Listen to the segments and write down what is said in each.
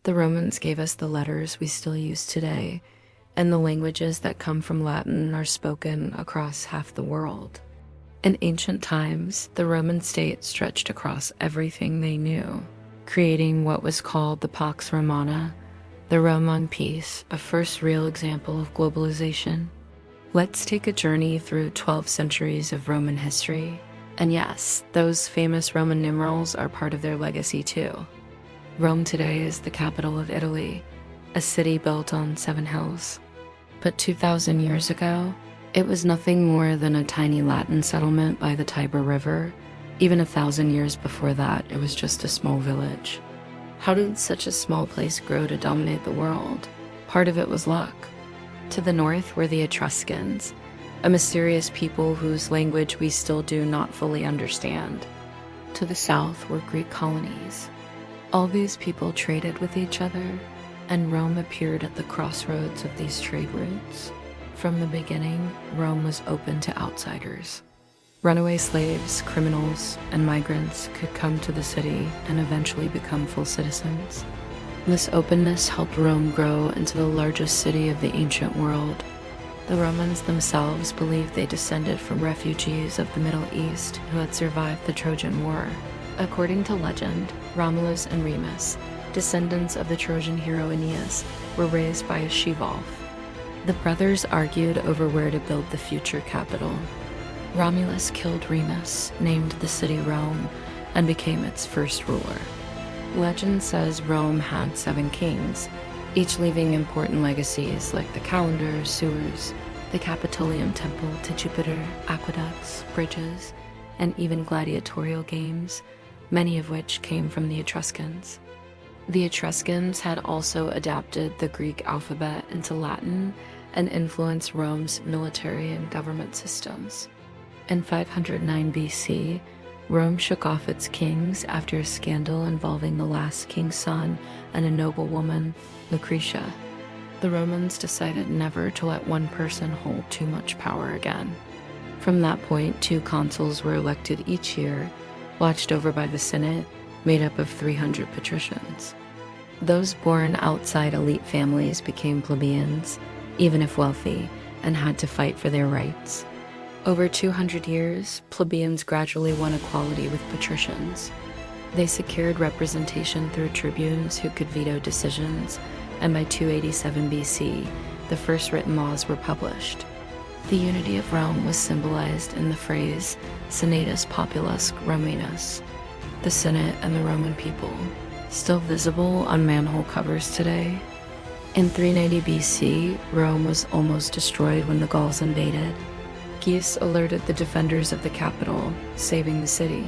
The Romans gave us the letters we still use today, and the languages that come from Latin are spoken across half the world. In ancient times, the Roman state stretched across everything they knew, creating what was called the Pax Romana, the Roman peace, a first real example of globalization. Let's take a journey through 12 centuries of Roman history. And yes, those famous Roman numerals are part of their legacy too. Rome today is the capital of Italy, a city built on 7 hills. But 2,000 years ago, it was nothing more than a tiny Latin settlement by the Tiber River. Even 1,000 years before that, it was just a small village. How did such a small place grow to dominate the world? Part of it was luck. To the north were the Etruscans, a mysterious people whose language we still do not fully understand. To the south were Greek colonies. All these people traded with each other, and Rome appeared at the crossroads of these trade routes. From the beginning, Rome was open to outsiders. Runaway slaves, criminals, and migrants could come to the city and eventually become full citizens. This openness helped Rome grow into the largest city of the ancient world. The Romans themselves believed they descended from refugees of the Middle East who had survived the Trojan War. According to legend, Romulus and Remus, descendants of the Trojan hero Aeneas, were raised by a she-wolf. The brothers argued over where to build the future capital. Romulus killed Remus, named the city Rome, and became its first ruler. Legend says Rome had 7 kings, each leaving important legacies like the calendar, sewers, the Capitolium temple to Jupiter, aqueducts, bridges, and even gladiatorial games, many of which came from the Etruscans. The Etruscans had also adapted the Greek alphabet into Latin and influenced Rome's military and government systems. In 509 BC, Rome shook off its kings after a scandal involving the last king's son and a noblewoman, Lucretia. The Romans decided never to let one person hold too much power again. From that point, 2 consuls were elected each year, watched over by the Senate, made up of 300 patricians. Those born outside elite families became plebeians, even if wealthy, and had to fight for their rights. Over 200 years, plebeians gradually won equality with patricians. They secured representation through tribunes who could veto decisions, and by 287 BC, the first written laws were published. The unity of Rome was symbolized in the phrase Senatus Populus Romanus, the Senate and the Roman people, still visible on manhole covers today. In 390 BC, Rome was almost destroyed when the Gauls invaded. Guise alerted the defenders of the capital, saving the city.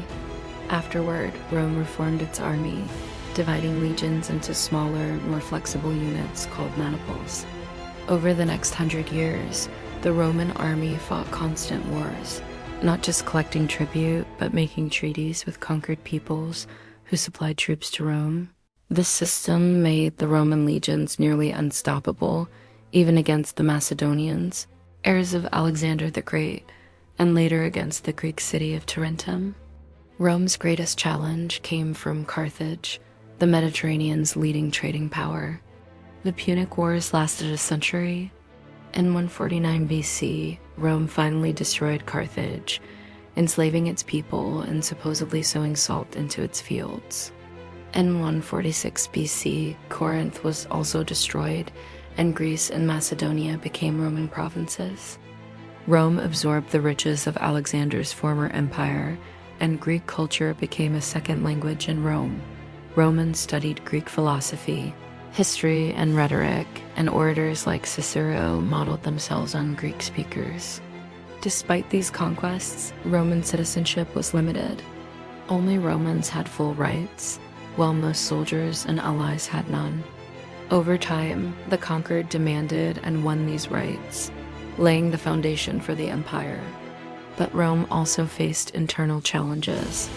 Afterward, Rome reformed its army, dividing legions into smaller, more flexible units called maniples. Over the next 100 years, the Roman army fought constant wars, not just collecting tribute, but making treaties with conquered peoples who supplied troops to Rome. This system made the Roman legions nearly unstoppable, even against the Macedonians, heirs of Alexander the Great, and later against the Greek city of Tarentum. Rome's greatest challenge came from Carthage, the Mediterranean's leading trading power. The Punic Wars lasted a century. In 149 BC, Rome finally destroyed Carthage, enslaving its people and supposedly sowing salt into its fields. In 146 BC, Corinth was also destroyed, and Greece and Macedonia became Roman provinces. Rome absorbed the riches of Alexander's former empire, and Greek culture became a second language in Rome. Romans studied Greek philosophy, history, and rhetoric, and orators like Cicero modeled themselves on Greek speakers. Despite these conquests, Roman citizenship was limited. Only Romans had full rights, while most soldiers and allies had none. Over time, the conquered demanded and won these rights, laying the foundation for the empire. But Rome also faced internal challenges.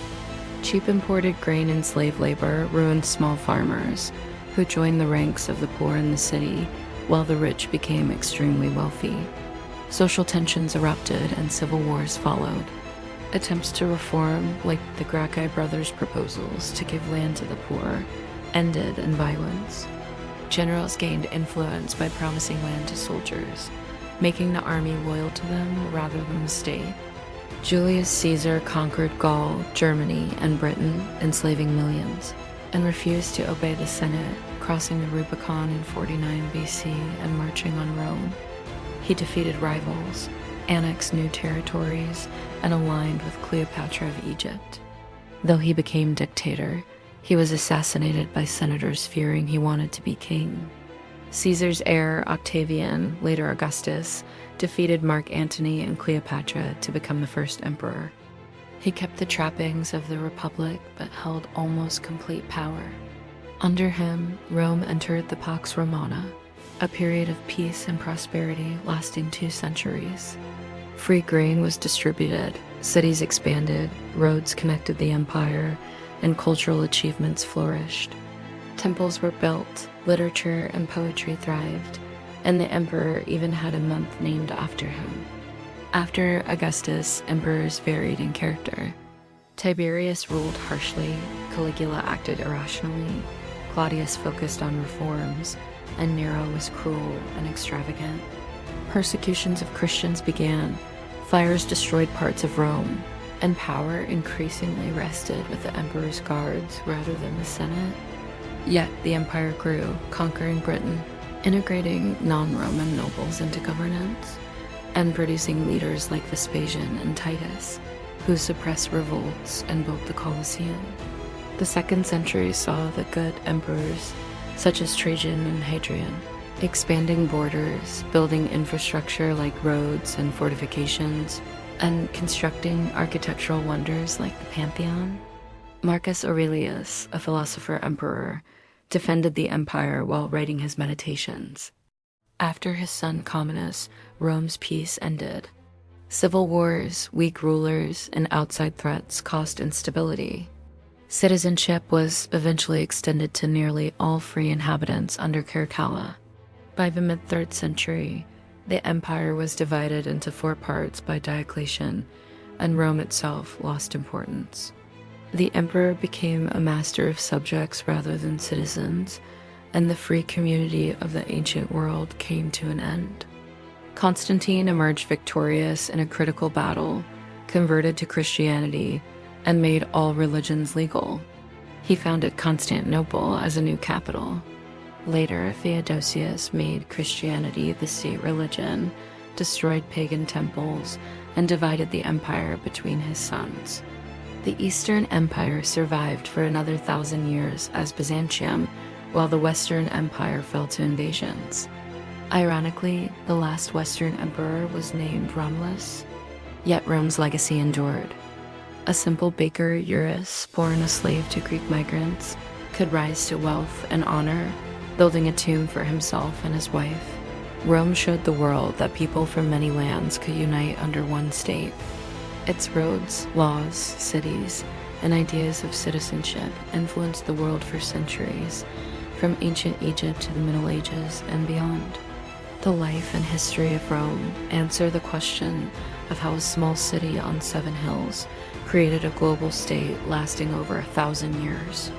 Cheap imported grain and slave labor ruined small farmers, who joined the ranks of the poor in the city, while the rich became extremely wealthy. Social tensions erupted and civil wars followed. Attempts to reform, like the Gracchi brothers' proposals to give land to the poor, ended in violence. Generals gained influence by promising land to soldiers, making the army loyal to them rather than the state. Julius Caesar conquered Gaul, Germany, and Britain, enslaving millions, and refused to obey the Senate, crossing the Rubicon in 49 BC and marching on Rome. He defeated rivals, annexed new territories, and aligned with Cleopatra of Egypt. Though he became dictator, he was assassinated by senators fearing he wanted to be king. Caesar's heir, Octavian, later Augustus, defeated Mark Antony and Cleopatra to become the first emperor. He kept the trappings of the Republic but held almost complete power. Under him, Rome entered the Pax Romana, a period of peace and prosperity lasting 2 centuries. Free grain was distributed, cities expanded, roads connected the empire, and cultural achievements flourished. Temples were built, literature and poetry thrived, and the emperor even had a month named after him. After Augustus, emperors varied in character. Tiberius ruled harshly, Caligula acted irrationally, Claudius focused on reforms, and Nero was cruel and extravagant. Persecutions of Christians began, fires destroyed parts of Rome, and power increasingly rested with the emperor's guards rather than the Senate. Yet the empire grew, conquering Britain, integrating non-Roman nobles into governance, and producing leaders like Vespasian and Titus, who suppressed revolts and built the Colosseum. The 2nd century saw the good emperors, such as Trajan and Hadrian, expanding borders, building infrastructure like roads and fortifications, and constructing architectural wonders like the Pantheon. Marcus Aurelius, a philosopher-emperor, defended the empire while writing his Meditations. After his son Commodus, Rome's peace ended. Civil wars, weak rulers, and outside threats caused instability. Citizenship was eventually extended to nearly all free inhabitants under Caracalla. By the mid-3rd century, the empire was divided into 4 parts by Diocletian, and Rome itself lost importance. The emperor became a master of subjects rather than citizens, and the free community of the ancient world came to an end. Constantine emerged victorious in a critical battle, converted to Christianity, and made all religions legal. He founded Constantinople as a new capital. Later, Theodosius made Christianity the state religion, destroyed pagan temples, and divided the empire between his sons. The Eastern Empire survived for another 1,000 years as Byzantium, while the Western Empire fell to invasions. Ironically, the last Western emperor was named Romulus, yet Rome's legacy endured. A simple baker, Eurus, born a slave to Greek migrants, could rise to wealth and honor, building a tomb for himself and his wife. Rome showed the world that people from many lands could unite under one state. Its roads, laws, cities, and ideas of citizenship influenced the world for centuries, from ancient Egypt to the Middle Ages and beyond. The life and history of Rome answer the question of how a small city on 7 hills created a global state lasting over 1,000 years.